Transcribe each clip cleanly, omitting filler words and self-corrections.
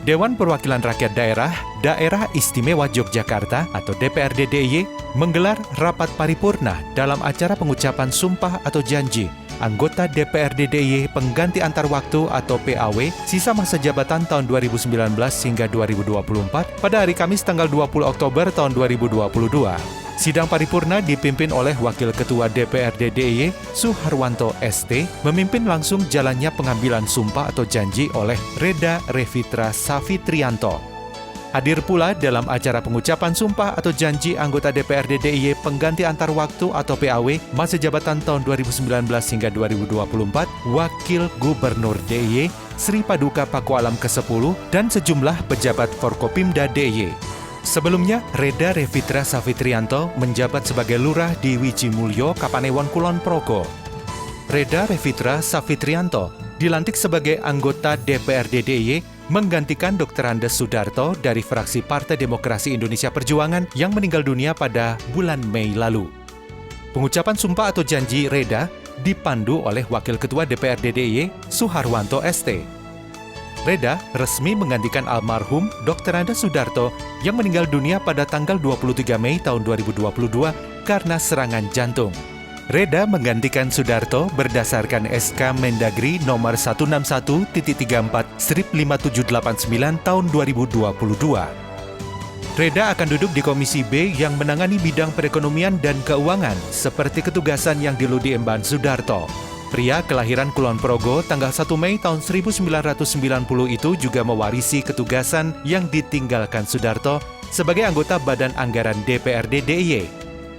Dewan Perwakilan Rakyat Daerah, Daerah Istimewa Yogyakarta atau DPRD DIY menggelar rapat paripurna dalam acara pengucapan sumpah atau janji anggota DPRD DIY pengganti antar waktu atau PAW sisa masa jabatan tahun 2019 hingga 2024 pada hari Kamis tanggal 20 Oktober tahun 2022. Sidang paripurna dipimpin oleh Wakil Ketua DPRD DIY, Suharwanto ST, memimpin langsung jalannya pengambilan sumpah atau janji oleh Reda Revitra Safitrianto. Hadir pula dalam acara pengucapan sumpah atau janji anggota DPRD DIY pengganti antar waktu atau PAW masa jabatan tahun 2019 hingga 2024, Wakil Gubernur DIY, Sri Paduka Pakualam ke-10, dan sejumlah pejabat Forkopimda DIY. Sebelumnya, Reda Revitra Safitrianto menjabat sebagai Lurah di Wijimulyo, Kapanewon Kulon Progo. Reda Revitra Safitrianto dilantik sebagai anggota DPRD DIY menggantikan Dr. Andes Sudarto dari fraksi Partai Demokrasi Indonesia Perjuangan yang meninggal dunia pada bulan Mei lalu. Pengucapan sumpah atau janji Reda dipandu oleh Wakil Ketua DPRD DIY, Suharwanto ST. Reda resmi menggantikan almarhum Dr. Andes Sudarto yang meninggal dunia pada tanggal 23 Mei tahun 2022 karena serangan jantung. Reda menggantikan Sudarto berdasarkan SK Mendagri nomor 161.34/5789 tahun 2022. Reda akan duduk di Komisi B yang menangani bidang perekonomian dan keuangan seperti ketugasan yang dulu diemban Sudarto. Pria kelahiran Kulon Progo tanggal 1 Mei tahun 1990 itu juga mewarisi ketugasan yang ditinggalkan Sudarto sebagai anggota Badan Anggaran DPRD DIY.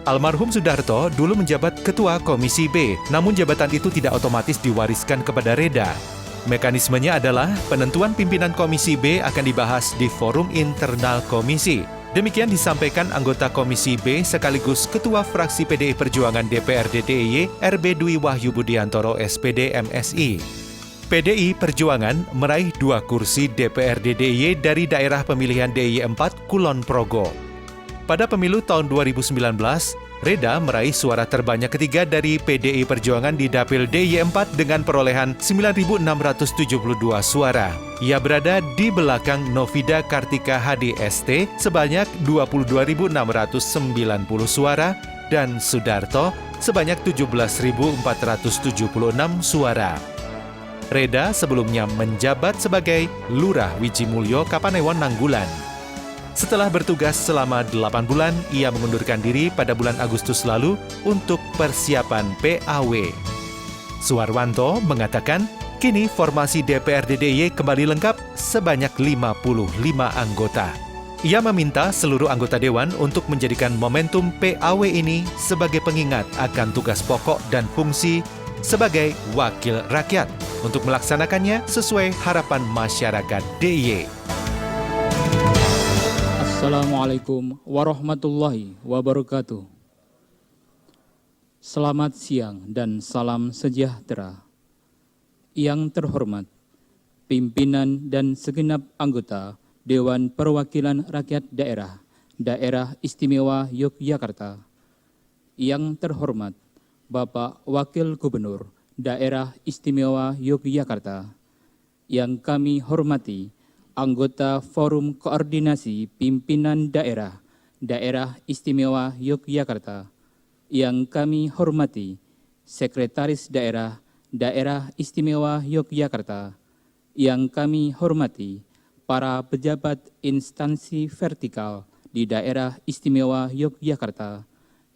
Almarhum Sudarto dulu menjabat Ketua Komisi B, namun jabatan itu tidak otomatis diwariskan kepada Reda. Mekanismenya adalah penentuan pimpinan Komisi B akan dibahas di forum internal komisi. Demikian disampaikan anggota Komisi B sekaligus Ketua Fraksi PDI Perjuangan DPRD DIY RB Dwi Wahyu Budiantoro SPD MSI. PDI Perjuangan meraih 2 kursi DPRD DIY dari daerah pemilihan DIY 4 Kulon Progo. Pada pemilu tahun 2019, Reda meraih suara terbanyak ketiga dari PDI Perjuangan di Dapil DIY 4 dengan perolehan 9.672 suara. Ia berada di belakang Novida Kartika Hadi ST sebanyak 22.690 suara dan Sudarto sebanyak 17.476 suara. Reda sebelumnya menjabat sebagai Lurah Wijimulyo, Kapanewon Nanggulan. Setelah bertugas selama 8 bulan, ia mengundurkan diri pada bulan Agustus lalu untuk persiapan PAW. Suharwanto mengatakan, kini formasi DPRD DIY kembali lengkap sebanyak 55 anggota. Ia meminta seluruh anggota Dewan untuk menjadikan momentum PAW ini sebagai pengingat akan tugas pokok dan fungsi sebagai wakil rakyat untuk melaksanakannya sesuai harapan masyarakat DIY. Assalamualaikum warahmatullahi wabarakatuh. Selamat siang dan salam sejahtera. Yang terhormat, pimpinan dan segenap anggota Dewan Perwakilan Rakyat Daerah, Daerah Istimewa Yogyakarta. Yang terhormat, Bapak Wakil Gubernur Daerah Istimewa Yogyakarta. Yang kami hormati, anggota Forum Koordinasi Pimpinan Daerah, Daerah Istimewa Yogyakarta. Yang kami hormati, Sekretaris Daerah, Daerah Istimewa Yogyakarta. Yang kami hormati, para pejabat instansi vertikal di Daerah Istimewa Yogyakarta.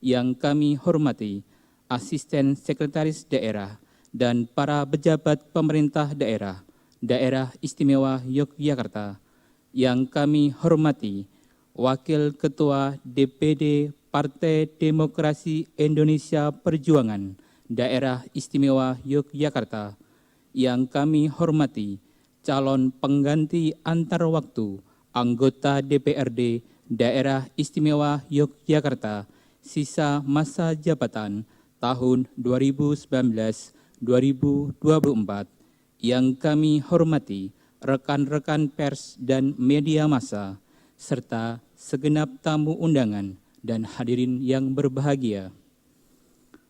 Yang kami hormati, Asisten Sekretaris Daerah dan para pejabat pemerintah daerah, Daerah Istimewa Yogyakarta. Yang kami hormati, Wakil Ketua DPD Partai Demokrasi Indonesia Perjuangan, Daerah Istimewa Yogyakarta. Yang kami hormati, calon pengganti antar waktu anggota DPRD Daerah Istimewa Yogyakarta sisa masa jabatan tahun 2019-2024. Yang kami hormati rekan-rekan pers dan media massa, serta segenap tamu undangan dan hadirin yang berbahagia.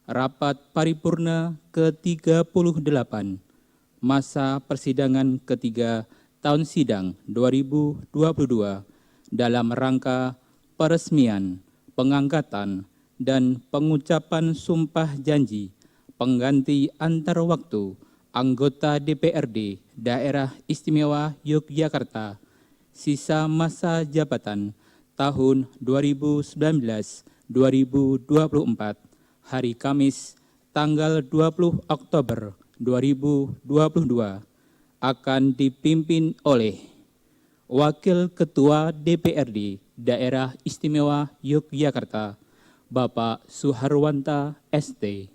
Rapat paripurna ke-38, masa persidangan ketiga tahun sidang 2022 dalam rangka peresmian, pengangkatan, dan pengucapan sumpah janji pengganti antar waktu anggota DPRD Daerah Istimewa Yogyakarta sisa masa jabatan tahun 2019-2024 hari Kamis tanggal 20 Oktober 2022 akan dipimpin oleh Wakil Ketua DPRD Daerah Istimewa Yogyakarta, Bapak Suharwanta ST.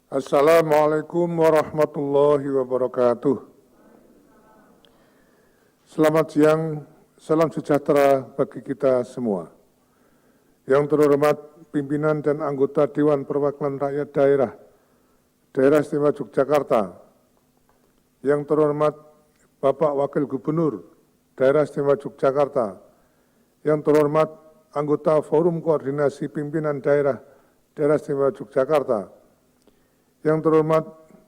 Assalamualaikum warahmatullahi wabarakatuh. Selamat siang, salam sejahtera bagi kita semua. Yang terhormat pimpinan dan anggota Dewan Perwakilan Rakyat Daerah Istimewa Yogyakarta. Yang terhormat Bapak Wakil Gubernur Daerah Istimewa Yogyakarta. Yang terhormat anggota Forum Koordinasi Pimpinan Daerah Istimewa Yogyakarta. Yang terhormat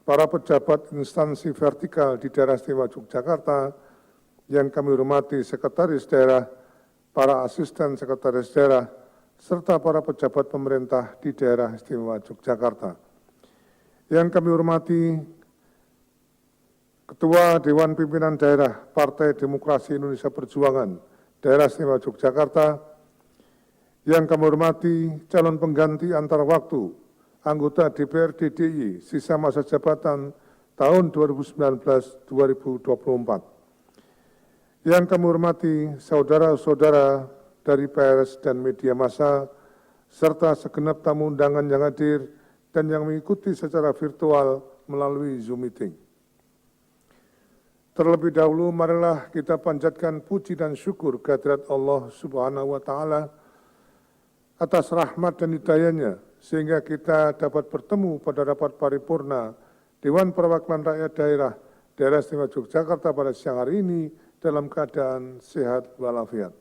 para pejabat instansi vertikal di Daerah Istimewa Yogyakarta, yang kami hormati Sekretaris Daerah, para asisten Sekretaris Daerah, serta para pejabat pemerintah di Daerah Istimewa Yogyakarta. Yang kami hormati Ketua Dewan Pimpinan Daerah Partai Demokrasi Indonesia Perjuangan Daerah Istimewa Yogyakarta, yang kami hormati calon pengganti antar waktu anggota DPRD DIY sisa masa jabatan tahun 2019-2024. Yang kami hormati saudara-saudara dari pers dan media massa, serta segenap tamu undangan yang hadir dan yang mengikuti secara virtual melalui Zoom meeting. Terlebih dahulu, marilah kita panjatkan puji dan syukur kehadirat Allah Subhanahu wa Ta'ala atas rahmat dan hidayahnya, sehingga kita dapat bertemu pada rapat paripurna Dewan Perwakilan Rakyat Daerah Istimewa Yogyakarta pada siang hari ini dalam keadaan sehat walafiat.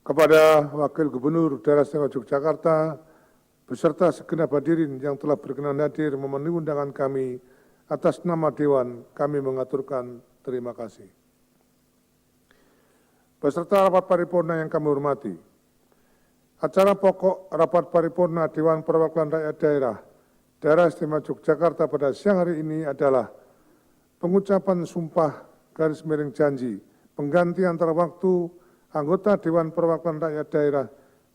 Kepada Wakil Gubernur Daerah Istimewa Yogyakarta beserta segenap hadirin yang telah berkenan hadir memenuhi undangan kami, atas nama Dewan kami mengaturkan terima kasih. Beserta rapat paripurna yang kami hormati, acara pokok rapat paripurna Dewan Perwakilan Rakyat Daerah Istimewa Yogyakarta pada siang hari ini adalah pengucapan sumpah garis miring janji pengganti antara waktu anggota Dewan Perwakilan Rakyat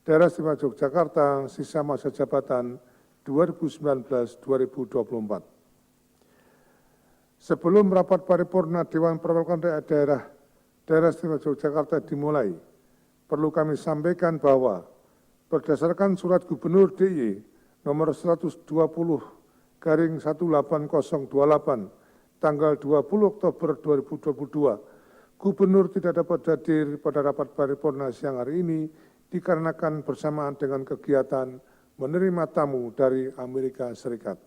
Daerah Istimewa Yogyakarta sisa masa jabatan 2019-2024. Sebelum rapat paripurna Dewan Perwakilan Rakyat Daerah Istimewa Yogyakarta dimulai, perlu kami sampaikan bahwa berdasarkan Surat Gubernur DIY nomor 120/18028 tanggal 20 Oktober 2022, Gubernur tidak dapat hadir pada rapat paripurna siang hari ini dikarenakan bersamaan dengan kegiatan menerima tamu dari Amerika Serikat.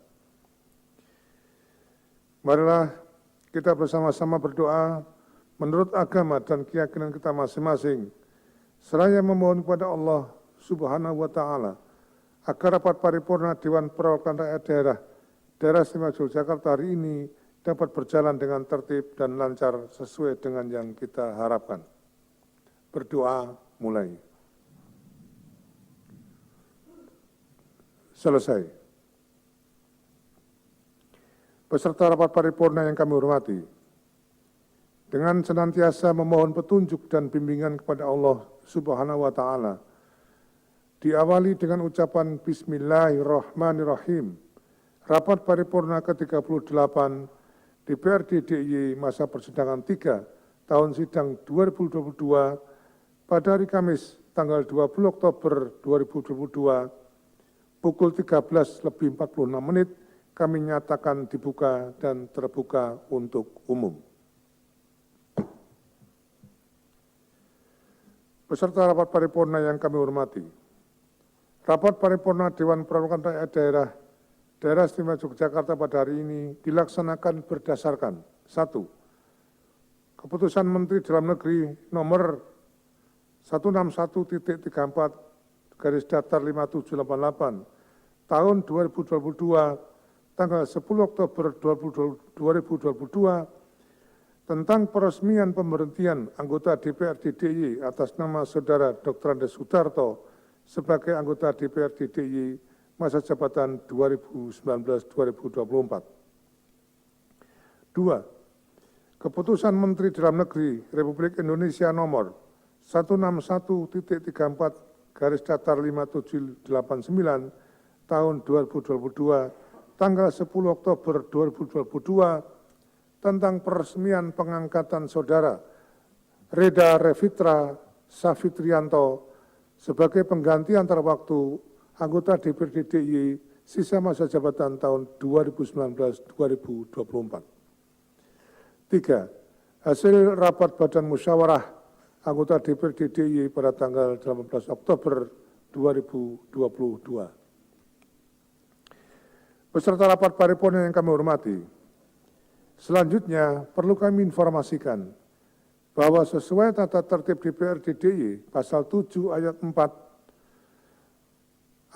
Marilah kita bersama-sama berdoa menurut agama dan keyakinan kita masing-masing, seraya memohon kepada Allah Subhanahu wa Ta'ala agar rapat paripurna Dewan Perwakilan Rakyat Daerah Istimewa Yogyakarta hari ini dapat berjalan dengan tertib dan lancar sesuai dengan yang kita harapkan. Berdoa mulai. Selesai. Beserta rapat paripurna yang kami hormati, dengan senantiasa memohon petunjuk dan bimbingan kepada Allah Subhanahu wa Ta'ala, diawali dengan ucapan Bismillahirrahmanirrahim. Rapat paripurna ke-38 DPRD DIY masa persidangan 3 tahun sidang 2022 pada hari Kamis tanggal 20 Oktober 2022 pukul 13.46 kami nyatakan dibuka dan terbuka untuk umum. Beserta rapat paripurna yang kami hormati, rapat paripurna Dewan Perwakilan Rakyat Daerah Istimewa Yogyakarta pada hari ini dilaksanakan berdasarkan 1. Keputusan Menteri Dalam Negeri nomor 161.34/5788 tahun 2022 tanggal 10 Oktober 2022 tentang peresmian pemberhentian anggota DPRD DIY atas nama Saudara Dr. Andes Sudarto sebagai anggota DPRD DIY masa jabatan 2019-2024. 2. Keputusan Menteri Dalam Negeri Republik Indonesia nomor 161.34/5789 tahun 2022 tanggal 10 Oktober 2022 tentang peresmian pengangkatan Saudara Reda Revitra Safitrianto sebagai pengganti antar waktu anggota DPRD DIY sisa masa jabatan tahun 2019-2024. 3. Hasil rapat Badan Musyawarah anggota DPRD DIY pada tanggal 18 Oktober 2022. Peserta rapat paripurna yang kami hormati, selanjutnya perlu kami informasikan bahwa sesuai tata tertib DPRD DIY pasal 7 ayat 4,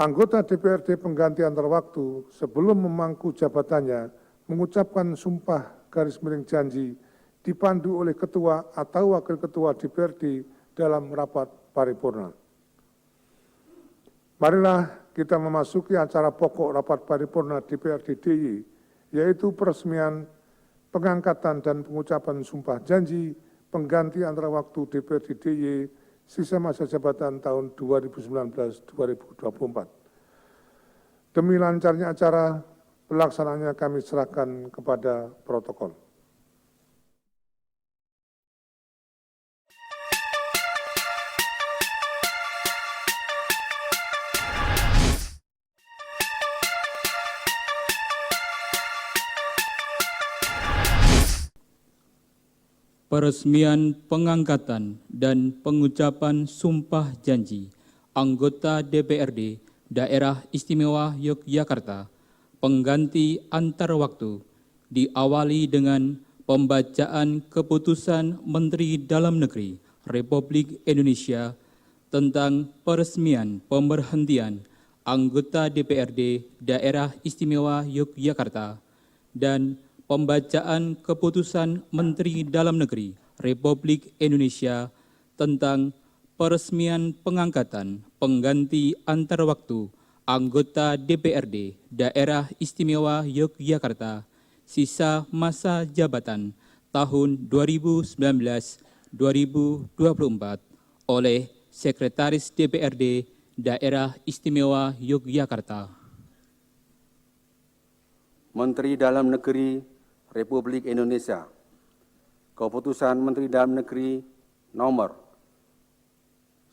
anggota DPRD pengganti antar waktu sebelum memangku jabatannya mengucapkan sumpah garis miring janji dipandu oleh ketua atau wakil ketua DPRD dalam rapat paripurna. Marilah kita memasuki acara pokok rapat paripurna DPRD DIY, yaitu peresmian, pengangkatan dan pengucapan sumpah janji pengganti antara waktu DPRD DIY sisa masa jabatan tahun 2019-2024. Demi lancarnya acara, pelaksanaannya kami serahkan kepada protokol. Peresmian pengangkatan dan pengucapan sumpah janji anggota DPRD Daerah Istimewa Yogyakarta pengganti antar waktu diawali dengan pembacaan keputusan Menteri Dalam Negeri Republik Indonesia tentang peresmian pemberhentian anggota DPRD Daerah Istimewa Yogyakarta dan pembacaan keputusan Menteri Dalam Negeri Republik Indonesia tentang peresmian pengangkatan pengganti antar waktu anggota DPRD Daerah Istimewa Yogyakarta sisa masa jabatan tahun 2019-2024 oleh Sekretaris DPRD Daerah Istimewa Yogyakarta. Menteri Dalam Negeri Republik Indonesia. Keputusan Menteri Dalam Negeri nomor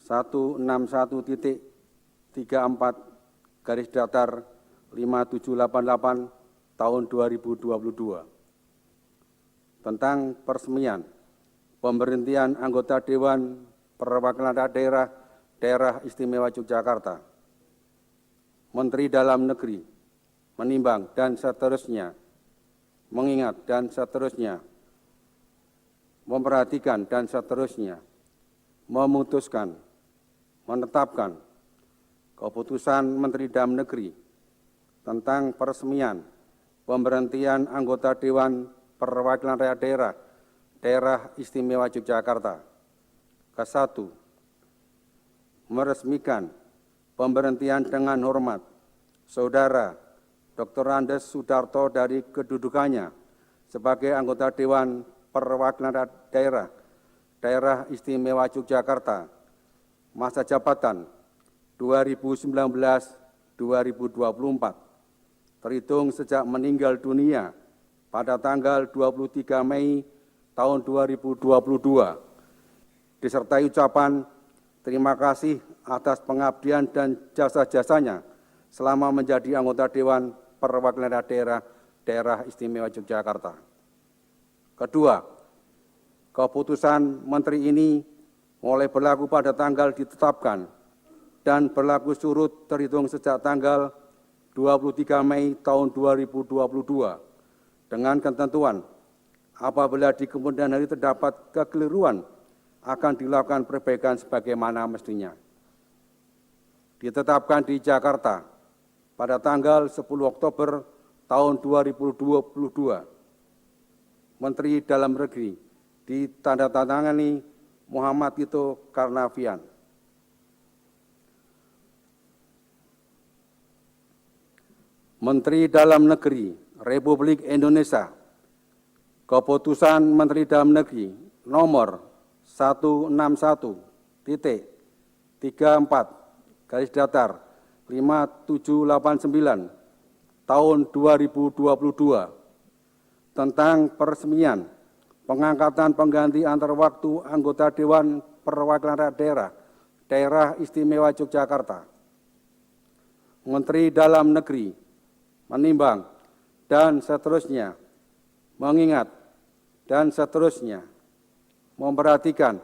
161.34/5788 tahun 2022 tentang peresmian pemberhentian anggota Dewan Perwakilan Daerah Daerah Istimewa Yogyakarta. Menteri Dalam Negeri menimbang dan seterusnya, mengingat dan seterusnya, memperhatikan dan seterusnya, memutuskan, menetapkan keputusan Menteri Dalam Negeri tentang peresmian pemberhentian anggota Dewan Perwakilan Rakyat Daerah Daerah Istimewa Yogyakarta. Ke-1, meresmikan pemberhentian dengan hormat Saudara Dr. Andes Sudarto dari kedudukannya sebagai anggota Dewan Perwakilan Daerah Daerah Istimewa Yogyakarta masa jabatan 2019-2024 terhitung sejak meninggal dunia pada tanggal 23 Mei tahun 2022 disertai ucapan terima kasih atas pengabdian dan jasa-jasanya selama menjadi anggota Dewan Perwakilan Daerah Daerah Istimewa Yogyakarta. Kedua, keputusan Menteri ini mulai berlaku pada tanggal ditetapkan dan berlaku surut terhitung sejak tanggal 23 Mei tahun 2022 dengan ketentuan apabila di kemudian hari terdapat kekeliruan akan dilakukan perbaikan sebagaimana mestinya. Ditetapkan di Jakarta pada tanggal 10 Oktober tahun 2022. Menteri Dalam Negeri ditandatangani Muhammad Tito Karnavian. Menteri Dalam Negeri Republik Indonesia, Keputusan Menteri Dalam Negeri nomor 161.34/5789 tahun 2022 tentang peresmian pengangkatan pengganti antar waktu anggota Dewan Perwakilan Rakyat Daerah Istimewa Yogyakarta. Menteri Dalam Negeri menimbang dan seterusnya, mengingat dan seterusnya, memperhatikan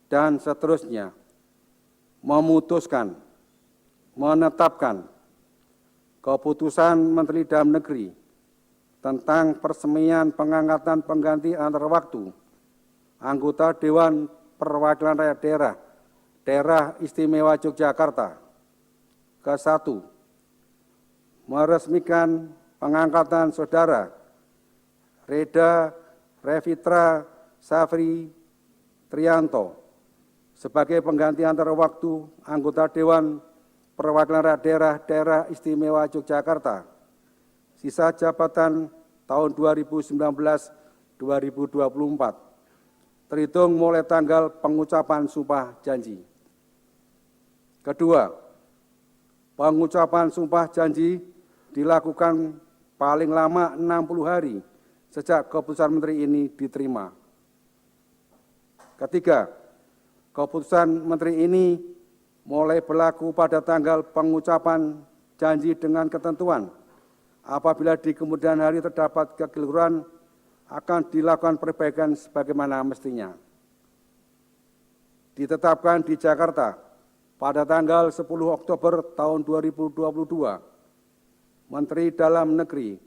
dan seterusnya, memutuskan, menetapkan keputusan Menteri Dalam Negeri tentang peresmian pengangkatan pengganti antar waktu anggota Dewan Perwakilan Rakyat Daerah Istimewa Yogyakarta. Ke-1, meresmikan pengangkatan Saudara Reda Revitra Safri Trianto sebagai pengganti antar waktu anggota Dewan Perwakilan Rakyat Daerah Istimewa Yogyakarta, sisa jabatan tahun 2019-2024, terhitung mulai tanggal pengucapan sumpah janji. Kedua, pengucapan sumpah janji dilakukan paling lama 60 hari sejak keputusan Menteri ini diterima. Ketiga, keputusan Menteri ini mulai berlaku pada tanggal pengucapan janji dengan ketentuan apabila di kemudian hari terdapat kekeliruan akan dilakukan perbaikan sebagaimana mestinya. Ditetapkan di Jakarta pada tanggal 10 Oktober tahun 2022, Menteri Dalam Negeri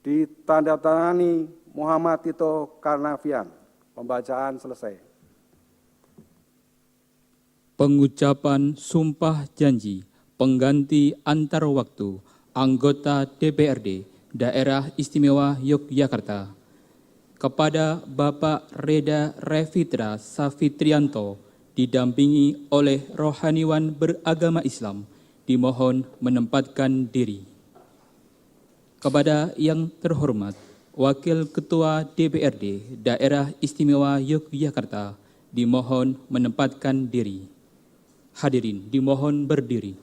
ditandatangani Muhammad Tito Karnavian. Pembacaan selesai. Pengucapan sumpah janji pengganti antar waktu anggota DPRD Daerah Istimewa Yogyakarta kepada Bapak Reda Revitra Safitrianto didampingi oleh rohaniwan beragama Islam dimohon menempatkan diri. Kepada yang terhormat Wakil Ketua DPRD Daerah Istimewa Yogyakarta dimohon menempatkan diri. Hadirin dimohon berdiri.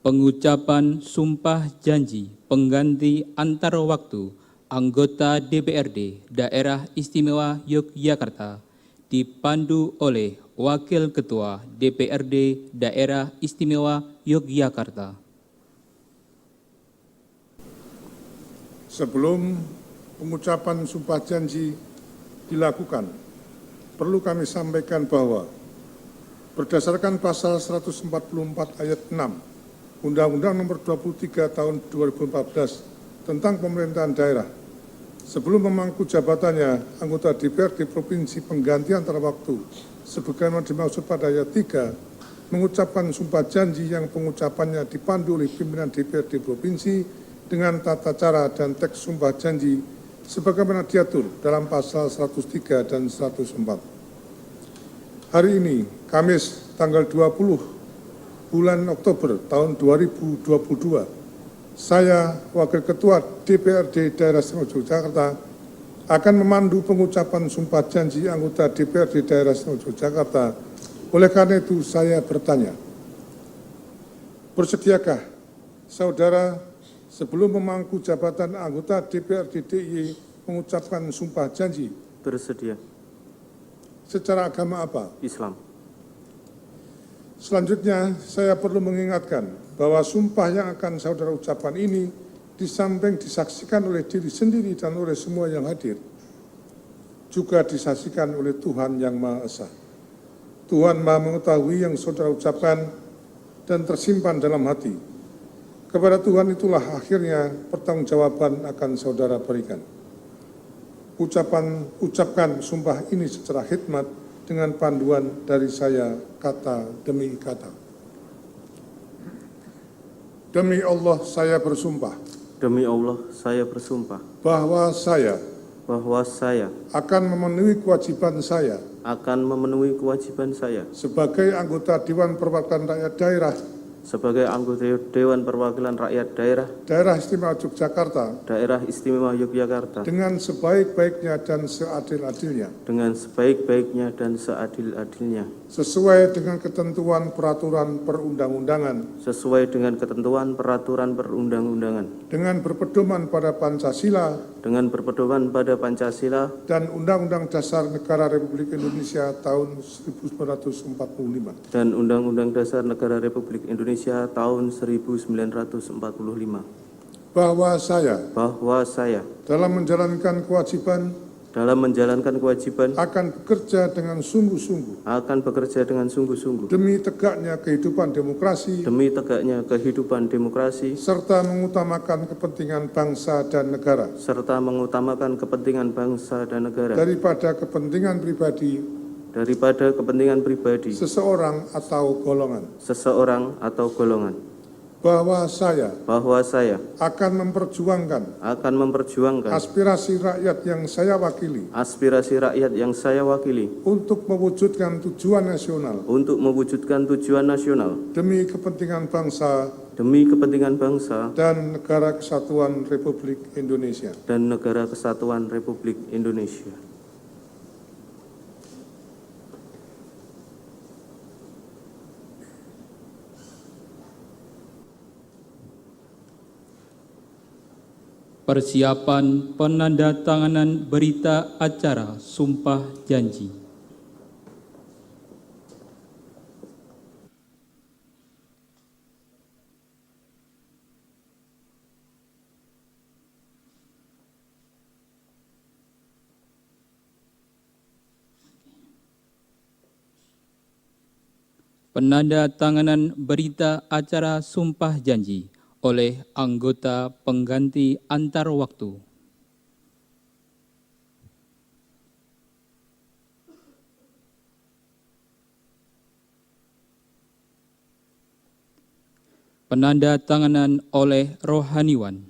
Pengucapan sumpah janji pengganti antar waktu anggota DPRD Daerah Istimewa Yogyakarta dipandu oleh Wakil Ketua DPRD Daerah Istimewa Yogyakarta. Sebelum pengucapan sumpah janji dilakukan, perlu kami sampaikan bahwa berdasarkan pasal 144 ayat 6 Undang-Undang Nomor 23 Tahun 2014 tentang Pemerintahan Daerah, sebelum memangku jabatannya anggota DPRD Provinsi pengganti antar waktu, sebagaimana dimaksud pada ayat 3, mengucapkan sumpah janji yang pengucapannya dipandu oleh pimpinan DPRD Provinsi dengan tata cara dan teks sumpah janji sebagaimana diatur dalam pasal 103 dan 104. Hari ini, Kamis tanggal 20 bulan Oktober tahun 2022, saya, Wakil Ketua DPRD Daerah Istimewa Yogyakarta, akan memandu pengucapan sumpah janji anggota DPRD Daerah Istimewa Yogyakarta. Oleh karena itu, saya bertanya, bersediakah saudara sebelum memangku jabatan anggota DPRD DIY mengucapkan sumpah janji? Bersedia. Secara agama apa? Islam. Selanjutnya, saya perlu mengingatkan bahwa sumpah yang akan saudara ucapkan ini di samping disaksikan oleh diri sendiri dan oleh semua yang hadir, juga disaksikan oleh Tuhan Yang Maha Esa. Tuhan Maha mengetahui yang saudara ucapkan dan tersimpan dalam hati. Kepada Tuhan itulah akhirnya pertanggungjawaban akan saudara berikan. Ucapkan sumpah ini secara hikmat dengan panduan dari saya kata demi kata. Demi Allah saya bersumpah. Demi Allah saya bersumpah Bahwa saya akan memenuhi kewajiban saya sebagai anggota Dewan Perwakilan Rakyat Daerah sebagai anggota Dewan Perwakilan Rakyat Daerah Istimewa Yogyakarta Daerah Istimewa Yogyakarta dengan sebaik-baiknya dan seadil-adilnya, sesuai dengan ketentuan peraturan perundang-undangan, dengan berpedoman pada Pancasila dan Undang-Undang Dasar Negara Republik Indonesia tahun 1945. dan Undang-Undang Dasar Negara Republik Indonesia tahun 1945. Bahwa saya Dalam menjalankan kewajiban akan bekerja dengan sungguh-sungguh demi tegaknya kehidupan demokrasi serta mengutamakan kepentingan bangsa dan negara daripada kepentingan pribadi seseorang atau golongan. Bahwa saya akan memperjuangkan aspirasi rakyat yang saya wakili untuk mewujudkan tujuan nasional demi kepentingan bangsa dan negara kesatuan Republik Indonesia. Persiapan penandatanganan berita acara Sumpah Janji. Penandatanganan berita acara Sumpah Janji oleh anggota pengganti antar waktu. Penandatanganan oleh rohaniwan.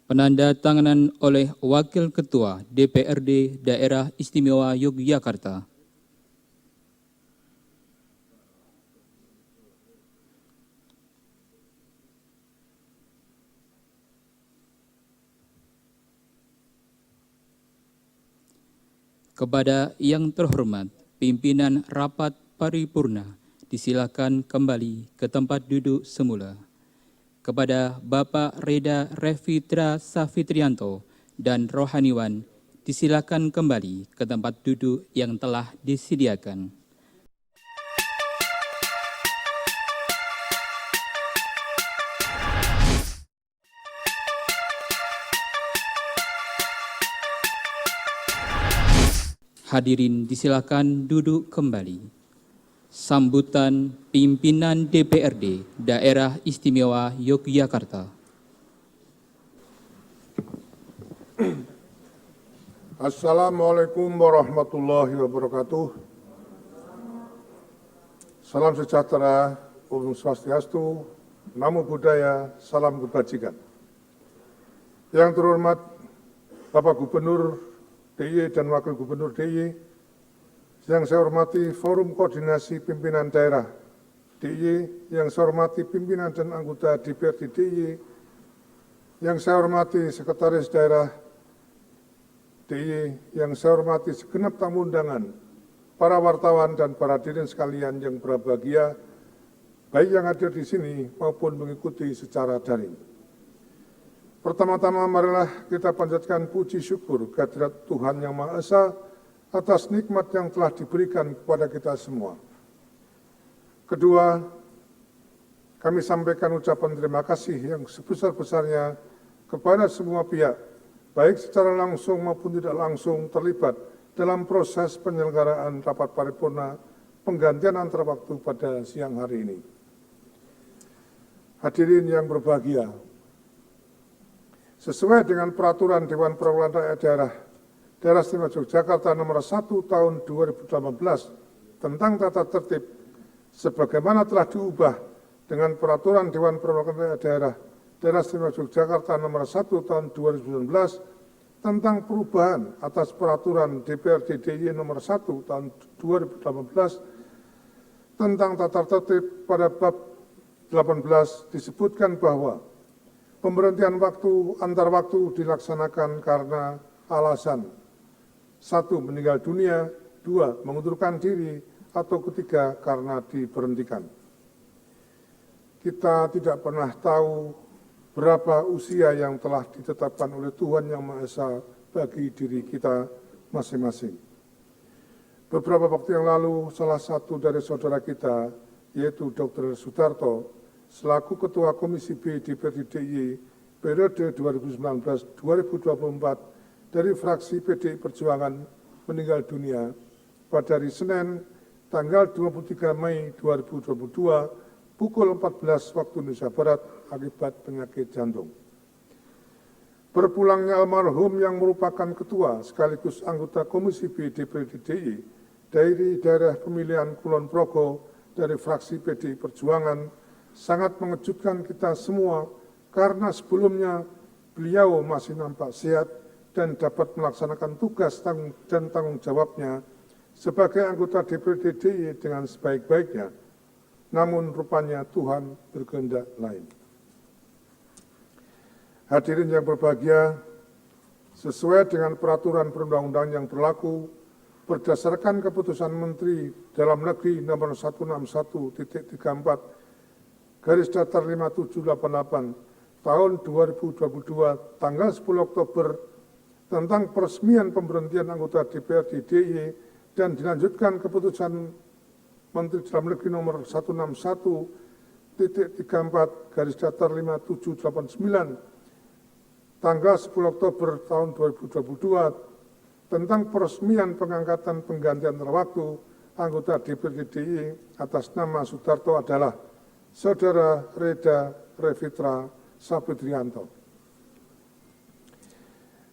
Penandatanganan oleh Wakil Ketua DPRD Daerah Istimewa Yogyakarta. Kepada yang terhormat pimpinan rapat paripurna, disilakan kembali ke tempat duduk semula. Kepada Bapak Reda Revitra Safitrianto dan rohaniwan, disilakan kembali ke tempat duduk yang telah disediakan. Hadirin disilakan duduk kembali. Sambutan pimpinan DPRD Daerah Istimewa Yogyakarta. Assalamualaikum warahmatullahi wabarakatuh. Salam sejahtera, Om Swastiastu, Namo Buddhaya, salam kebajikan. Yang terhormat Bapak Gubernur DIY dan Wakil Gubernur DIY, yang saya hormati Forum Koordinasi Pimpinan Daerah DIY, yang saya hormati pimpinan dan anggota DPRD DIY, yang saya hormati Sekretaris Daerah DIY, yang saya hormati segenap tamu undangan, para wartawan dan para hadirin sekalian yang berbahagia, baik yang hadir di sini maupun mengikuti secara daring. Pertama-tama marilah kita panjatkan puji syukur kehadirat Tuhan Yang Maha Esa atas nikmat yang telah diberikan kepada kita semua. Kedua, kami sampaikan ucapan terima kasih yang sebesar-besarnya kepada semua pihak, baik secara langsung maupun tidak langsung terlibat dalam proses penyelenggaraan rapat paripurna penggantian antara waktu pada siang hari ini. Hadirin yang berbahagia, sesuai dengan peraturan Dewan Perwakilan Rakyat Daerah Istimewa Yogyakarta nomor 1 tahun 2018 tentang tata tertib, sebagaimana telah diubah dengan peraturan Dewan Perwakilan Rakyat Daerah Istimewa Yogyakarta nomor 1 tahun 2019 tentang perubahan atas peraturan DPRD DIY nomor 1 tahun 2018 tentang tata tertib. Pada bab 18 disebutkan bahwa pemberhentian antar waktu dilaksanakan karena alasan 1. Meninggal dunia, 2. Mengundurkan diri, atau ketiga karena diberhentikan. Kita tidak pernah tahu berapa usia yang telah ditetapkan oleh Tuhan Yang Maha Esa bagi diri kita masing-masing. Beberapa waktu yang lalu, salah satu dari saudara kita, yaitu Dr. Sudarto, selaku Ketua Komisi B DPRD DIY periode 2019-2024 dari fraksi PDI Perjuangan meninggal dunia pada hari Senin tanggal 23 Mei 2022 pukul 14 waktu Indonesia Barat akibat penyakit jantung. Berpulangnya almarhum yang merupakan ketua sekaligus anggota Komisi B DPRD DIY dari daerah pemilihan Kulon Progo dari fraksi PDI Perjuangan sangat mengejutkan kita semua karena sebelumnya beliau masih nampak sehat dan dapat melaksanakan tugas dan tanggung jawabnya sebagai anggota DPRD DIY dengan sebaik-baiknya. Namun rupanya Tuhan berkehendak lain. Hadirin yang berbahagia, sesuai dengan peraturan perundang-undangan yang berlaku, berdasarkan keputusan Menteri Dalam Negeri nomor 161.3/5788 tahun 2022 tanggal 10 Oktober tentang peresmian pemberhentian anggota DPRD DIY dan dilanjutkan keputusan Menteri Dalam Negeri nomor 161.5/5789 tanggal 10 Oktober tahun 2022 tentang peresmian pengangkatan penggantian antar waktu anggota DPRD DIY atas nama Sudarto adalah Saudara Reda Revitra Safitrianto.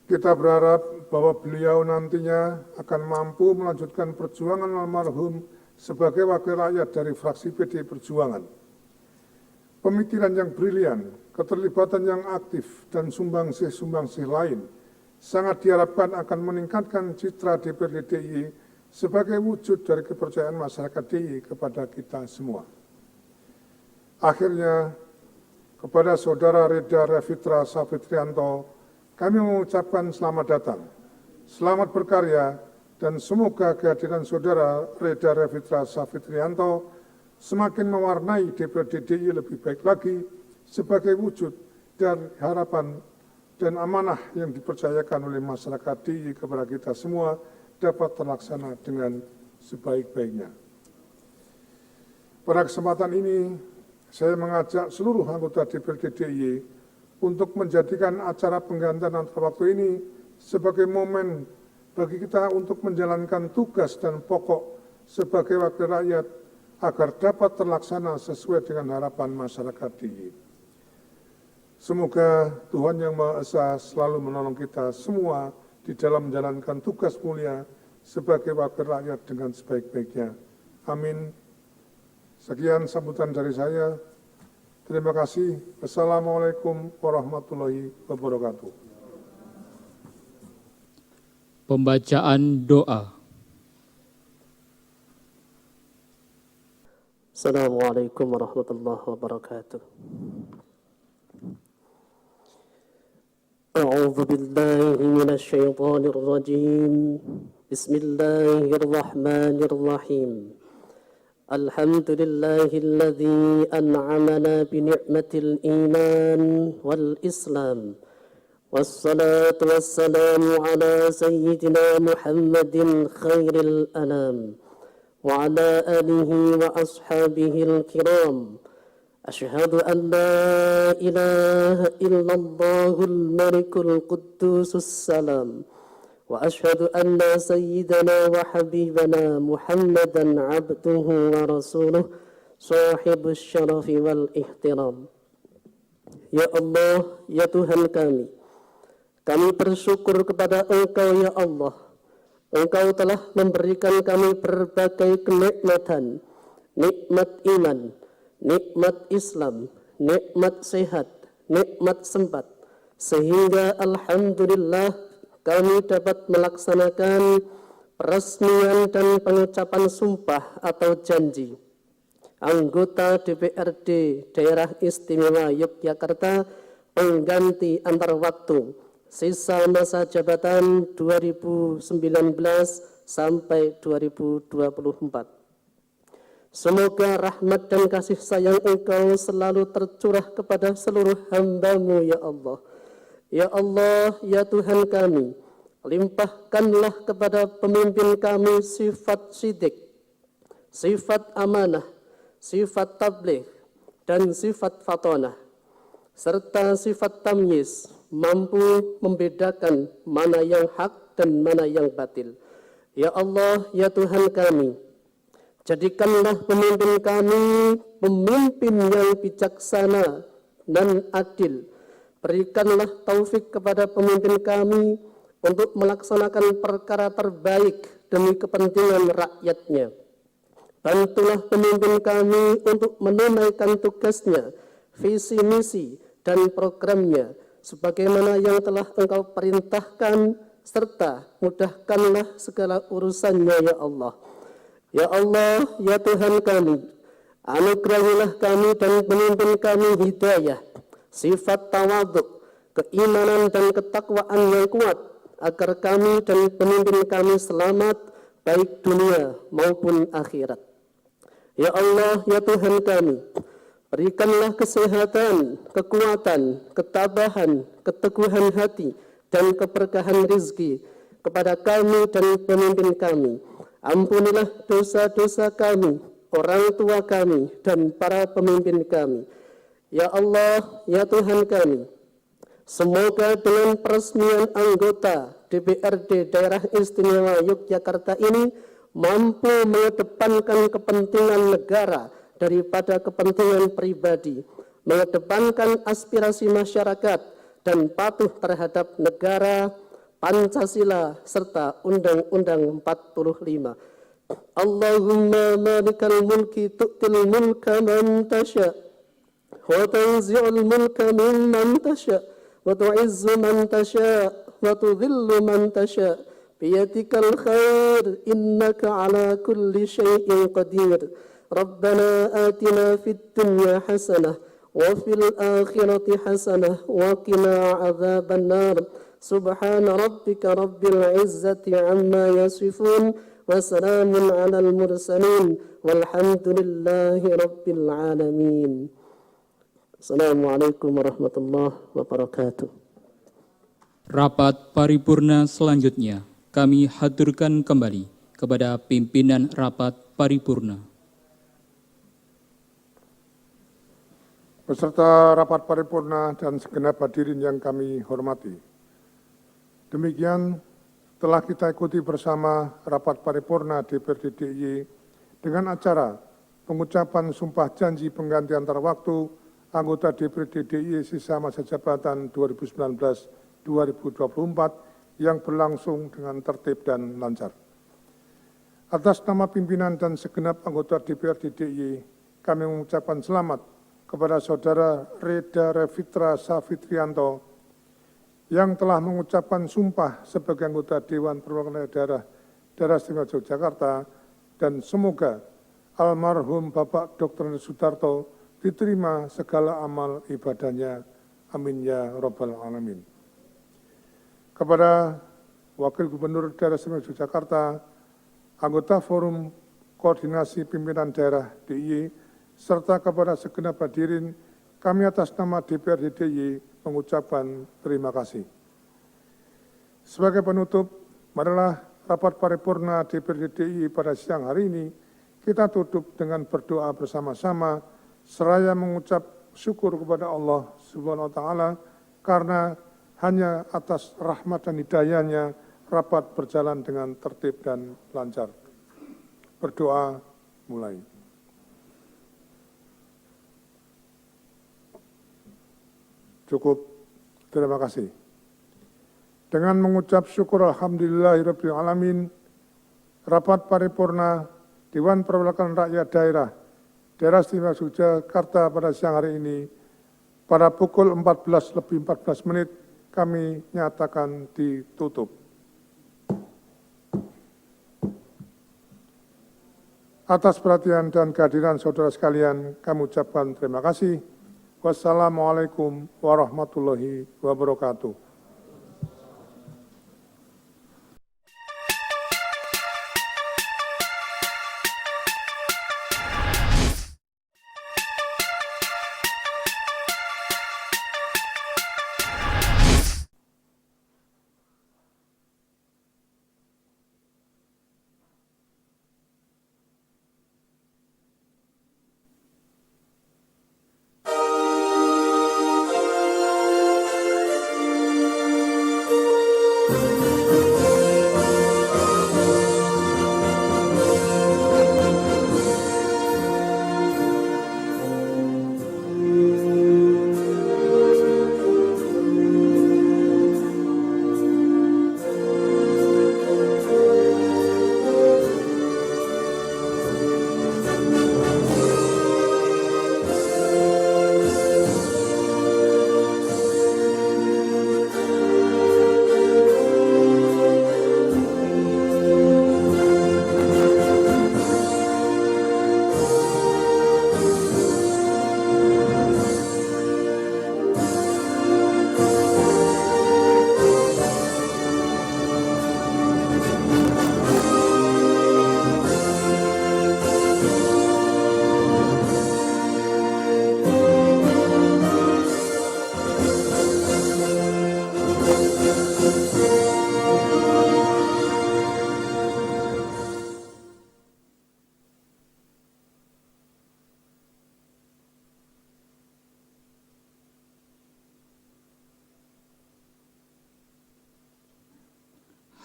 Kita berharap bahwa beliau nantinya akan mampu melanjutkan perjuangan almarhum sebagai wakil rakyat dari fraksi PDI Perjuangan. Pemikiran yang brilian, keterlibatan yang aktif, dan sumbangsih-sumbangsih lain sangat diharapkan akan meningkatkan citra DPRD DIY sebagai wujud dari kepercayaan masyarakat DIY kepada kita semua. Akhirnya, kepada Saudara Reda Revitra Safitrianto, kami mengucapkan selamat datang, selamat berkarya, dan semoga kehadiran Saudara Reda Revitra Safitrianto semakin mewarnai DPRD DIY lebih baik lagi sebagai wujud dari harapan dan amanah yang dipercayakan oleh masyarakat DIY kepada kita semua dapat terlaksana dengan sebaik-baiknya. Pada kesempatan ini, saya mengajak seluruh anggota DPRD DIY untuk menjadikan acara penggantian antar waktu ini sebagai momen bagi kita untuk menjalankan tugas dan pokok sebagai wakil rakyat agar dapat terlaksana sesuai dengan harapan masyarakat DIY. Semoga Tuhan Yang Maha Esa selalu menolong kita semua di dalam menjalankan tugas mulia sebagai wakil rakyat dengan sebaik-baiknya. Amin. Sekian sambutan dari saya. Terima kasih. Wassalamualaikum warahmatullahi wabarakatuh. Pembacaan doa. Assalamualaikum warahmatullahi wabarakatuh. A'udzu billahi minasy syaithanir rajim. Bismillahirrahmanirrahim. Alhamdulillahilladzi an'amana bi ni'matil iman wal islam. Wassalatu wassalamu ala sayyidina Muhammadin khairil anam. وعلى آله وأصحابه الكرام. أشهد أن لا إله إلا الله الملك القدوس السلام، وأشهد أن سيدنا وحبيبنا محمدا عبده ورسوله صاحب الشرف والاحترام. Ya Allah, ya Tuhan kami bersyukur kepada Engkau ya Allah. Engkau telah memberikan kami berbagai kenikmatan, nikmat iman, nikmat Islam, nikmat sehat, nikmat sempat, sehingga alhamdulillah kami dapat melaksanakan peresmian dan pengucapan sumpah atau janji anggota DPRD Daerah Istimewa Yogyakarta pengganti antar waktu sisa masa jabatan 2019 sampai 2024. Semoga rahmat dan kasih sayang Engkau selalu tercurah kepada seluruh hamba-Mu ya Allah. Ya Allah, ya Tuhan kami, limpahkanlah kepada pemimpin kami sifat sidik, sifat amanah, sifat tabligh, dan sifat fatonah, serta sifat tamyiz, mampu membedakan mana yang hak dan mana yang batil. Ya Allah, ya Tuhan kami, jadikanlah pemimpin kami pemimpin yang bijaksana dan adil. Berikanlah taufik kepada pemimpin kami untuk melaksanakan perkara terbaik demi kepentingan rakyatnya. Bantulah pemimpin kami untuk menunaikan tugasnya, visi misi dan programnya sebagaimana yang telah Engkau perintahkan, serta mudahkanlah segala urusannya ya Allah. Ya Allah, ya Tuhan kami, anugerahilah kami dan pemimpin kami hidayah, sifat tawadhu, keimanan dan ketakwaan yang kuat, agar kami dan pemimpin kami selamat baik dunia maupun akhirat. Ya Allah, ya Tuhan kami, berikanlah kesehatan, kekuatan, ketabahan, keteguhan hati, dan keberkahan rizki kepada kami dan pemimpin kami. Ampunilah dosa-dosa kami, orang tua kami, dan para pemimpin kami. Ya Allah, ya Tuhan kami, semoga dengan peresmian anggota DPRD Daerah Istimewa Yogyakarta ini mampu mengedepankan kepentingan negara daripada kepentingan pribadi, mengedepankan aspirasi masyarakat, dan patuh terhadap negara, Pancasila, serta Undang-Undang 45. Allahumma malikal mulki tu'til mulka man tasha' wa tanzi'ul mulka mimman tasha' wa tu'izzu man tasha' wa tudhillu man tasha' biyadikal khair innaka ala kulli syai'in qadir. Rabbana atina fid dunya hasanah wa fil akhirati hasanah wa qina adzaban nar. Subhana rabbika rabbil izzati amma yasifun wa salamun alal mursalin walhamdulillahi rabbil alamin. Assalamualaikum warahmatullahi wabarakatuh. Rapat paripurna selanjutnya kami haturkan kembali kepada pimpinan rapat paripurna. Beserta rapat paripurna dan segenap hadirin yang kami hormati. Demikian telah kita ikuti bersama rapat paripurna DPRD DIY dengan acara pengucapan sumpah janji pengganti antar waktu anggota DPRD DIY sisa masa jabatan 2019-2024 yang berlangsung dengan tertib dan lancar. Atas nama pimpinan dan segenap anggota DPRD DIY, kami mengucapkan selamat kepada Saudara Reda Revitra Safitrianto yang telah mengucapkan sumpah sebagai anggota Dewan Perwakilan Daerah Istimewa Yogyakarta, dan semoga almarhum Bapak Dr. Sudarto diterima segala amal ibadahnya. Amin ya Rabbal Alamin. Kepada Wakil Gubernur Daerah Istimewa Yogyakarta, anggota Forum Koordinasi Pimpinan Daerah DIY, serta kepada segenap hadirin, kami atas nama DPRD DIY mengucapkan terima kasih. Sebagai penutup, marilah rapat paripurna DPRD DIY pada siang hari ini kita tutup dengan berdoa bersama-sama, seraya mengucap syukur kepada Allah Subhanahu wa Ta'ala, karena hanya atas rahmat dan hidayahnya rapat berjalan dengan tertib dan lancar. Berdoa mulai. Cukup, terima kasih. Dengan mengucap syukur alhamdulillahirabbil alamin, rapat paripurna Dewan Perwakilan Rakyat Daerah Istimewa Yogyakarta pada siang hari ini pada pukul 14:14 kami nyatakan ditutup. Atas perhatian dan kehadiran saudara sekalian, kami ucapkan terima kasih. Wassalamualaikum warahmatullahi wabarakatuh.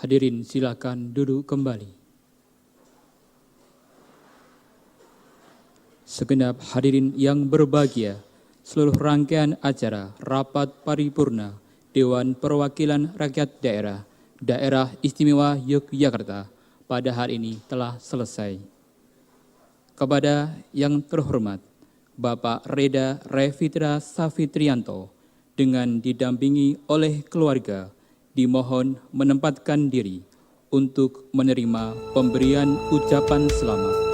Hadirin silakan duduk kembali. Segenap hadirin yang berbahagia, seluruh rangkaian acara Rapat Paripurna Dewan Perwakilan Rakyat Daerah Istimewa Yogyakarta pada hari ini telah selesai. Kepada yang terhormat Bapak Reda Revitra Safitrianto dengan didampingi oleh keluarga, dimohon menempatkan diri untuk menerima pemberian ucapan selamat.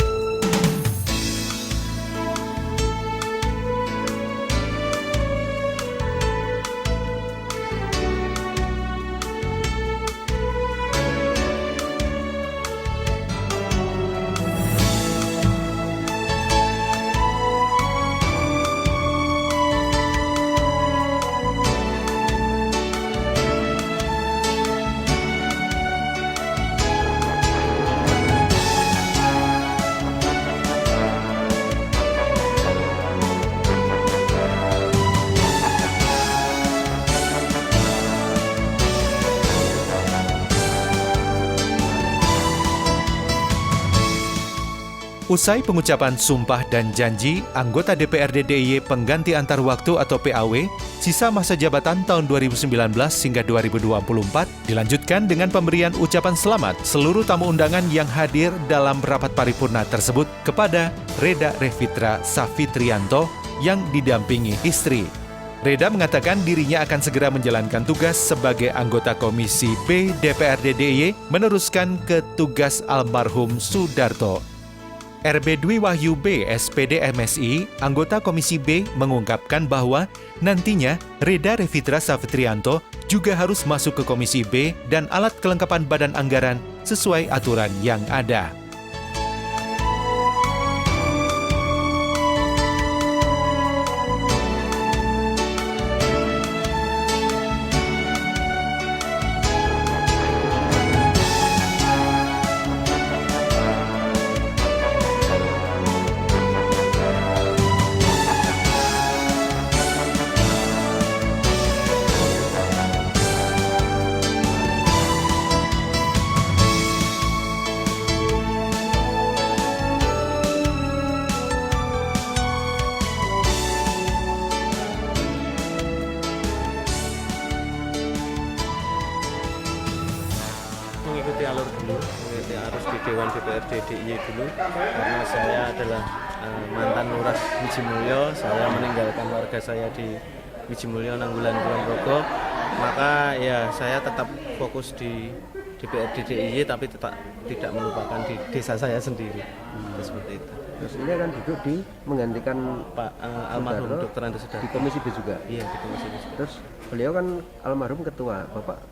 Usai pengucapan sumpah dan janji, anggota DPRD DIY pengganti antar waktu atau PAW, sisa masa jabatan tahun 2019 hingga 2024 dilanjutkan dengan pemberian ucapan selamat seluruh tamu undangan yang hadir dalam rapat paripurna tersebut kepada Reda Revitra Safitrianto yang didampingi istri. Reda mengatakan dirinya akan segera menjalankan tugas sebagai anggota Komisi B DPRD DIY meneruskan ke tugas almarhum Sudarto. RB Dwi Wahyu B, SPD MSI, anggota Komisi B, mengungkapkan bahwa nantinya Reda Revitra Safitrianto juga harus masuk ke Komisi B dan alat kelengkapan badan anggaran sesuai aturan yang ada. alur dulu, mengikuti arus di Dewan DPRD DIY dulu, karena saya adalah mantan lurah Wijimulyo. Saya meninggalkan warga saya di Wijimulyo, Nanggulan, Kulon Progo. Maka ya saya tetap fokus di DPRD DIY, tapi tidak melupakan di desa saya sendiri. Seperti itu. Terus ini akan duduk di menggantikan Pak almarhum Dr. Andi Sudarto di Komisi B juga. Iya, di Komisi B. Terus beliau kan almarhum ketua, Bapak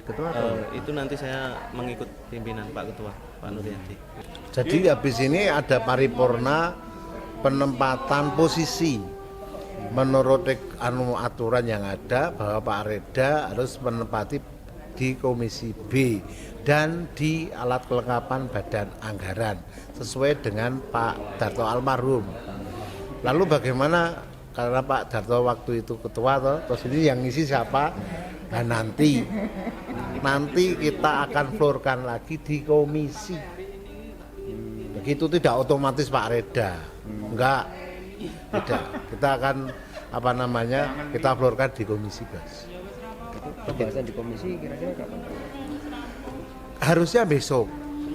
ketua atau? Itu nanti saya mengikut pimpinan Pak Ketua, Pak Nuryadi. Jadi habis ini ada paripurna penempatan posisi menurut aturan yang ada bahwa Pak Reda harus menempati di Komisi B dan di alat kelengkapan badan anggaran sesuai dengan Pak Darto almarhum. Lalu bagaimana karena Pak Darto waktu itu ketua terus ini yang ngisi siapa? Nah, nanti kita akan florkan lagi di komisi. Begitu tidak otomatis Pak Reda. Enggak. Tidak. Kita akan kita florkan di komisi, Bos. Pembahasan di komisi kira-kira kapan? Harusnya besok.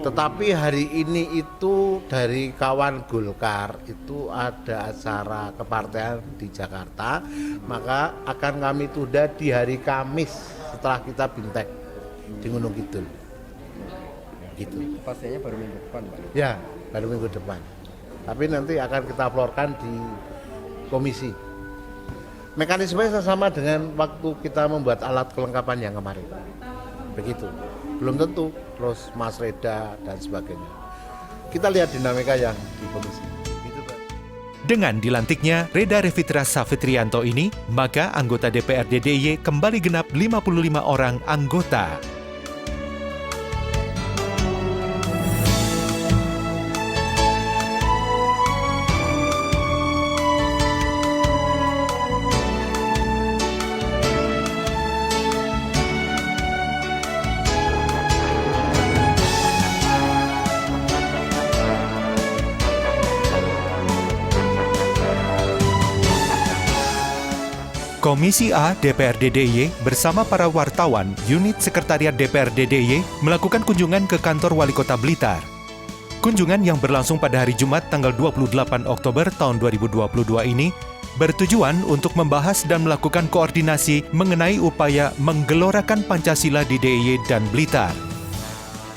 Tetapi hari ini itu dari kawan Golkar itu ada acara kepartean di Jakarta, maka akan kami tunda di hari Kamis setelah kita bintek di Gunung Kidul. Gitu. Pastinya baru minggu depan, Pak. Ya, baru minggu depan. Tapi nanti akan kita florkan di komisi. Mekanismenya sama dengan waktu kita membuat alat kelengkapan yang kemarin. Begitu. Belum tentu terus Mas Reda dan sebagainya. Kita lihat dinamika yang di komisi. Gitu, Pak. Dengan dilantiknya Reda Revitra Safitrianto ini, maka anggota DPRD DIY kembali genap 55 orang anggota. Komisi A DPRD DIY bersama para wartawan unit Sekretariat DPRD DIY melakukan kunjungan ke kantor Wali Kota Blitar. Kunjungan yang berlangsung pada hari Jumat tanggal 28 Oktober tahun 2022 ini bertujuan untuk membahas dan melakukan koordinasi mengenai upaya menggelorakan Pancasila di DIY dan Blitar.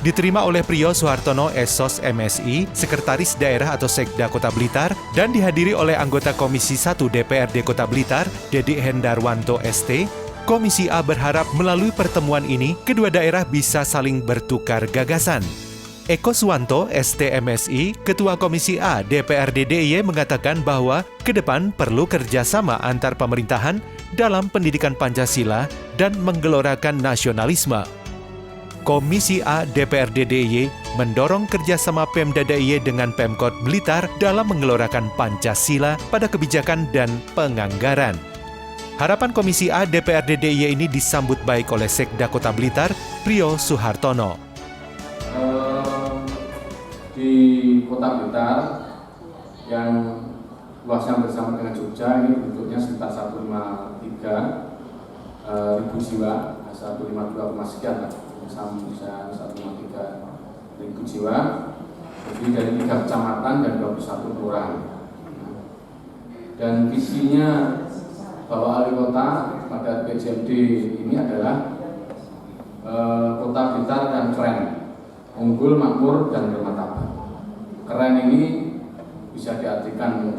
Diterima oleh Priyo Suhartono Esos MSI, Sekretaris Daerah atau Sekda Kota Blitar, dan dihadiri oleh anggota Komisi 1 DPRD Kota Blitar, Dedi Hendarwanto ST. Komisi A berharap melalui pertemuan ini, kedua daerah bisa saling bertukar gagasan. Eko Suwanto ST MSI, Ketua Komisi A DPRD DIY mengatakan bahwa ke depan perlu kerjasama antar pemerintahan dalam pendidikan Pancasila dan menggelorakan nasionalisme. Komisi A DPRD DIY mendorong kerjasama Pemda DIY dengan Pemkot Blitar dalam menggelorakan Pancasila pada kebijakan dan penganggaran. Harapan Komisi A DPRD DIY ini disambut baik oleh Sekda Kota Blitar, Priyo Suhartono. Di Kota Blitar yang luasnya bersama dengan Jogja ini bentuknya sekitar 153.000 jiwa, 152, sekian lah. Sama 153.000 jiwa, terdiri dari 3 kecamatan dan 21 kelurahan. Dan visinya Bapak Wali Kota pada PJMD ini adalah Kota Blitar yang keren, unggul, makmur, dan bermartabat. Keren ini bisa diartikan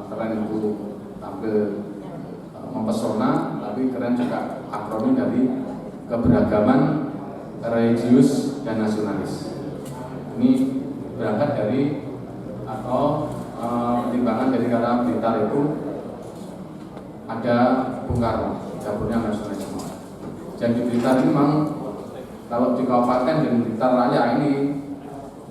keren itu tampil mempesona, tapi keren juga akronim dari keberagaman religius dan nasionalis. Ini berangkat dari atau pertimbangan dari kata Blitar itu ada Bung Karno, dapurnya nasionalisme. Dan di Blitar ini memang kalau di Kabupaten dan Blitar Raya ini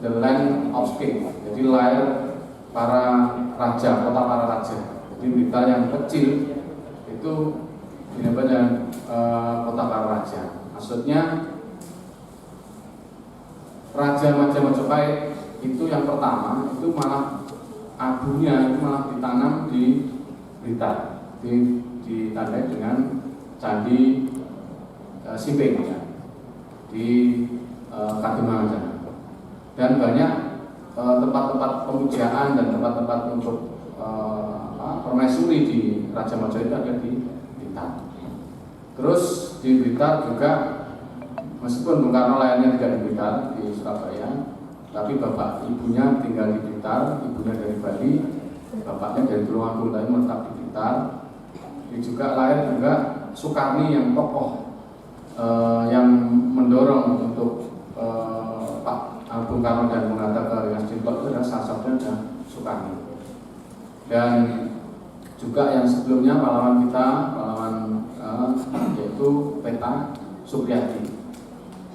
the land of king, jadi lahir para raja, kota para raja. Jadi Blitar yang kecil itu dinamakan dengan kota para raja. Maksudnya Raja Majapahit itu yang pertama itu malah abunya itu malah ditanam di Blitar, ditandai dengan Candi Simping ya, di Kadimangan. Dan banyak tempat-tempat pemujaan dan tempat-tempat untuk permaisuri di Raja Maja itu ada di Blitar. Terus di Blitar juga, meskipun Bung Karno lahirnya tidak di Blitar, di Surabaya, tapi bapak ibunya tinggal di Blitar, ibunya dari Bali, bapaknya dari Tulungagung, tapi menetap di Blitar. Dia juga lahir juga Soekarni yang tokoh yang mendorong untuk Pak Bung Karno dan Bung Hatta ke Rengas Dengklok itu adalah salah satunya adalah Soekarni. Dan juga yang sebelumnya pahlawan kita, yaitu Peta Supriyadi.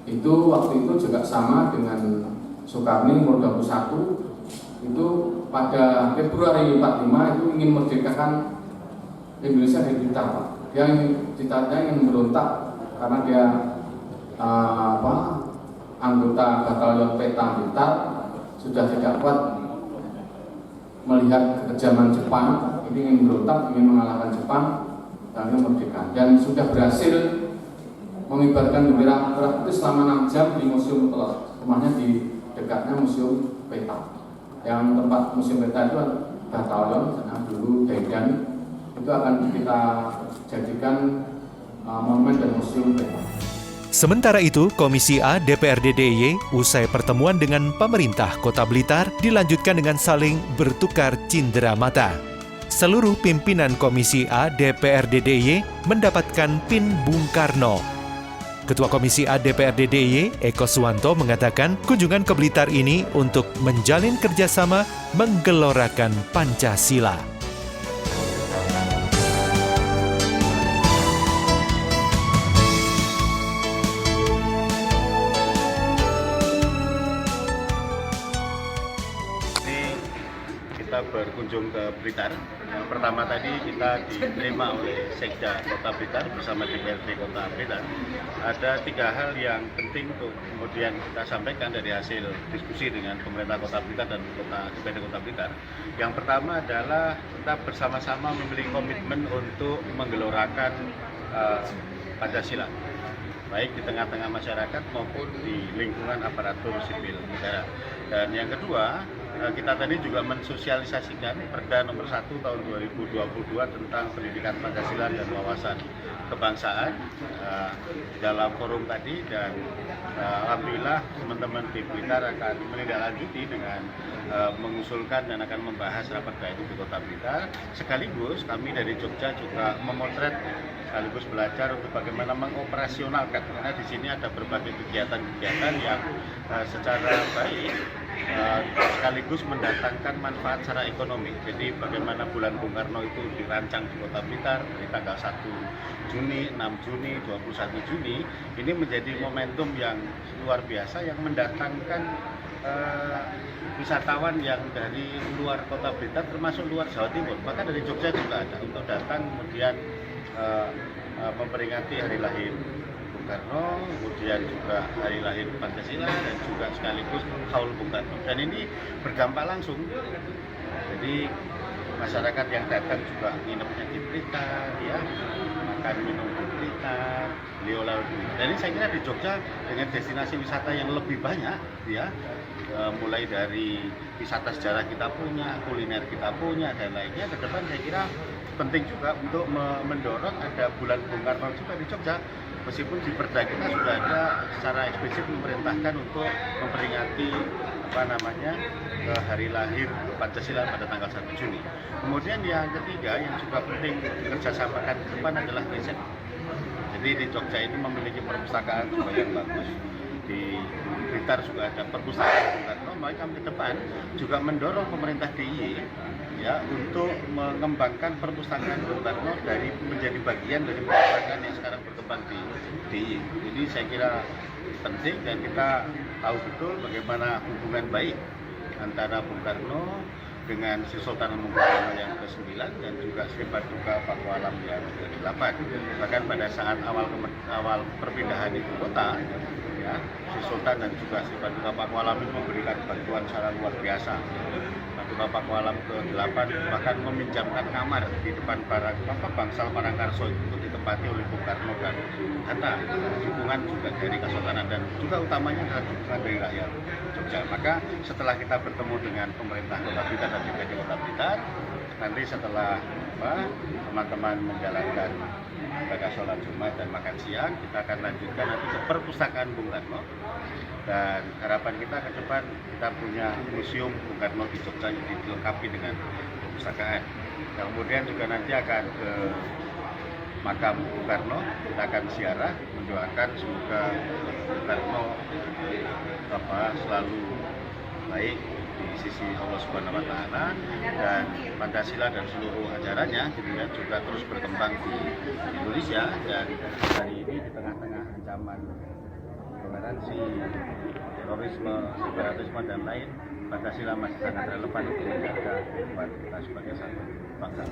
Itu waktu itu juga sama dengan Soekarni umur 21, itu pada Februari 45 itu ingin merdekakan Indonesia dari Blitar, Pak. Dia ingin memberontak karena dia anggota batalion Peta Blitar sudah tidak kuat melihat kekejaman Jepang, ini ingin memberontak, ingin mengalahkan Jepang dan ingin merdeka. Dan sudah berhasil mengibarkan bendera merah putih selama 6 jam di Museum Telot, rumahnya di dekatnya Museum Peta. Yang tempat Museum Peta itu batalion sana dulu Daidan, itu akan kita jadikan monumen dan museum Peta. Sementara itu, Komisi A DPRD DIY usai pertemuan dengan pemerintah Kota Blitar dilanjutkan dengan saling bertukar cindera mata. Seluruh pimpinan Komisi A DPRD DIY mendapatkan PIN Bung Karno. Ketua Komisi A DPRD DIY, Eko Suwanto, mengatakan kunjungan ke Blitar ini untuk menjalin kerjasama menggelorakan Pancasila. Kita berkunjung ke Blitar. Yang pertama tadi kita diterima oleh Sekda Kota Blitar bersama DPRD Kota Blitar. Ada 3 hal yang penting untuk kemudian kita sampaikan dari hasil diskusi dengan pemerintah Kota Blitar dan DPRD Kota Blitar. Yang pertama adalah kita bersama-sama memiliki komitmen untuk menggelorakan Pancasila, baik di tengah-tengah masyarakat maupun di lingkungan aparatur sipil negara. Dan yang kedua, kita tadi juga mensosialisasikan Perda nomor 1 tahun 2022 tentang pendidikan Pancasila dan wawasan kebangsaan dalam forum tadi, dan alhamdulillah teman-teman di Blitar akan menindaklanjuti dengan mengusulkan dan akan membahas rapat itu di Kota Blitar. Sekaligus kami dari Jogja juga memotret sekaligus belajar untuk bagaimana mengoperasionalkan, karena di sini ada berbagai kegiatan-kegiatan yang secara baik sekaligus mendatangkan manfaat secara ekonomi. Jadi bagaimana bulan Bung Karno itu dirancang di Kota Blitar dari tanggal 1 Juni, 6 Juni, 21 Juni, ini menjadi momentum yang luar biasa yang mendatangkan wisatawan yang dari luar Kota Blitar termasuk luar Jawa Timur, bahkan dari Jogja juga ada untuk datang kemudian memperingati hari lahir Bung Karno, kemudian juga hari lahir Pancasila, dan juga sekaligus haul Bung Karno. Dan ini berdampak langsung. Jadi masyarakat yang datang juga nginepnya di Blitar, ya, makan minum di Blitar, beliau lalu. Dan ini saya kira di Jogja dengan destinasi wisata yang lebih banyak, ya, mulai dari wisata sejarah kita punya, kuliner kita punya, dan lainnya. Ke depan saya kira penting juga untuk mendorong ada bulan Bung Karno juga di Jogja. Meskipun di Perda kita sudah ada secara eksplisit memerintahkan untuk memperingati hari lahir Pancasila pada tanggal 1 Juni. Kemudian yang ketiga yang juga penting dikerjasamakan ke depan adalah riset. Jadi di Jogja ini memiliki perpustakaan juga yang bagus. Di Blitar juga ada perpustakaan Bung Karno. Maka kami ke depan juga mendorong pemerintah DIY, ya, untuk mengembangkan perpustakaan Bung Karno dari menjadi bagian dari perpustakaan yang sekarang berkembang di DIY. Jadi saya kira penting, dan kita tahu betul bagaimana hubungan baik antara Bung Karno dengan Sri Sultan Hamengkubuwono yang ke-9 dan juga Sri Paduka Pakualam yang ke-8. Bahkan pada saat awal perpindahan ibu kota, ya, Sri Sultan dan juga Sri Paduka Pakualam itu memberikan bantuan secara luar biasa. Maka Bapak Kualam ke-8 bahkan meminjamkan kamar di depan Bangsal Parangkarso untuk ditempati oleh Bung Karno dan Hatta. Dukungan juga dari Kesultanan dan juga utamanya adalah dukungan dari rakyat Jogja. Maka setelah kita bertemu dengan pemerintah Kota Blitar dan DPRD Kota Blitar, nanti setelah teman-teman menjalankan ibadah sholat Jumat dan makan siang, kita akan lanjutkan nanti ke perpustakaan Bung Karno. Dan harapan kita ke depan kita punya museum Bung Karno di Jogja yang dilengkapi dengan perpustakaan. Dan kemudian juga nanti akan ke makam Bung Karno, kita akan ziarah mendoakan semoga Bung Karno selalu baik di sisi Allah Subhanahu wa Ta'ala, dan Pancasila dan seluruh ajarannya juga terus berkembang di Indonesia. Dan hari ini di tengah-tengah ancaman toleransi, terorisme, separatisme dan lain, Pancasila masih sangat relevan untuk menjaga kehidupan kita sebagai satu bangsa.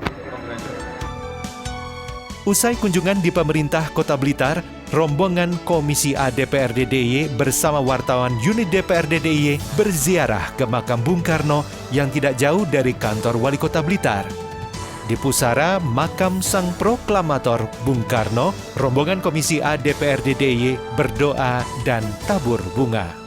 Usai kunjungan di pemerintah Kota Blitar, rombongan Komisi A DPRD DIY bersama wartawan unit DPRD DIY berziarah ke makam Bung Karno yang tidak jauh dari kantor Wali Kota Blitar. Di pusara makam Sang Proklamator Bung Karno, rombongan Komisi A DPRD DIY berdoa dan tabur bunga.